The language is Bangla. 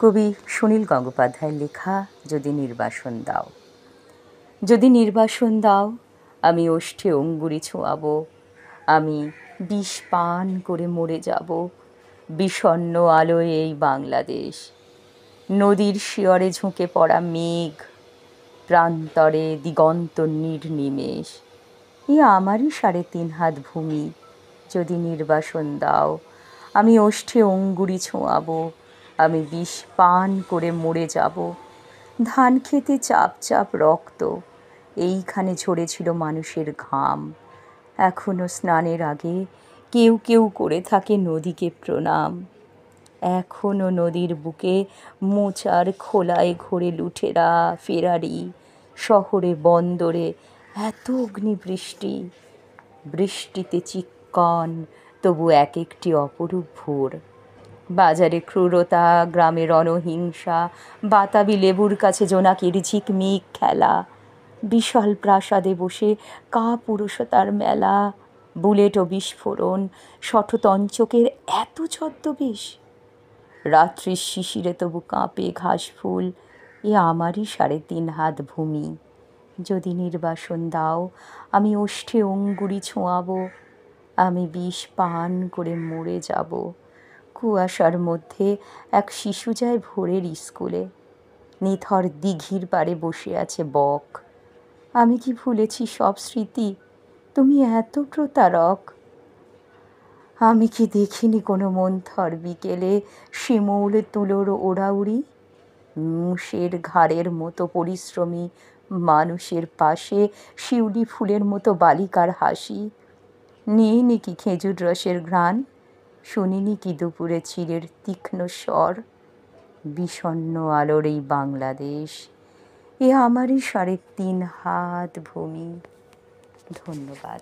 কবি সুনীল গঙ্গোপাধ্যায়ের লেখা যদি নির্বাসন দাও। যদি নির্বাসন দাও, আমি ওষ্ঠে অঙ্গুরি ছোঁয়াবো, আমি বিষ পান করে মরে যাব। বিষণ্ণ আলোয় এই বাংলাদেশ, নদীর শিয়রে ঝুঁকে পড়া মেঘ, প্রান্তরে দিগন্ত নির্নিমেষ। এ আমারই ৩.৫ হাত ভূমি। যদি নির্বাসন দাও, আমি ওষ্ঠে অঙ্গুরি ছোঁয়াবো, আমি বিষ পান করে মরে যাব। ধান খেতে চাপ চাপ রক্ত, এইখানে ঝরেছিল মানুষের ঘাম। এখনো স্নানের আগে কেউ কেউ করে থাকে নদীকে প্রণাম। এখনো নদীর বুকে মোচার খোলায় ঘোরে লুঠেরা ফেরারি। শহরে বন্দরে এত অগ্নিবৃষ্টি, বৃষ্টিতে চিক্কন, তবু এক একটি অপরূপ ভোর। বাজারে ক্রূরতা, গ্রামে রণহিংসা, বাতাবি লেবুর কাছে জোনাকির ঝিকমিক খেলা। বিশাল প্রাসাদে বসে কাপুরুষতার মেলা, বুলেট ও বিস্ফোরণ, শঠতঞ্চকের এত ছদ্মবেশ। রাত্রির শিশিরে তবু কাঁপে ঘাসফুল, এ আমারই ৩.৫ হাত ভূমি। যদি নির্বাসন দাও, আমি ওষ্ঠে অঙ্গুরি ছোঁয়াবো, আমি বিষ পান করে মরে যাব। কুয়াশার মধ্যে এক শিশু যায় ভোরের স্কুলে, নিথর দিঘির পাড়ে বসে আছে বক। আমি কি ভুলেছি সব স্মৃতি, তুমি এত প্রতারক? আমি কি দেখিনি কোনো মন্থর বিকেলে শিমুল তুলোর ওড়াউড়ি? মুষের ঘাড়ের মতো পরিশ্রমী মানুষের পাশে শিউলি ফুলের মতো বালিকার হাসি? নিইনি কি খেজুর রসের ঘ্রাণ? শুনিনি কি দুপুরে চিলের তীক্ষ্ণ স্বর? বিষণ্ণ আলোর এই বাংলাদেশ, এ আমারই ৩.৫ হাত ভূমি। ধন্যবাদ।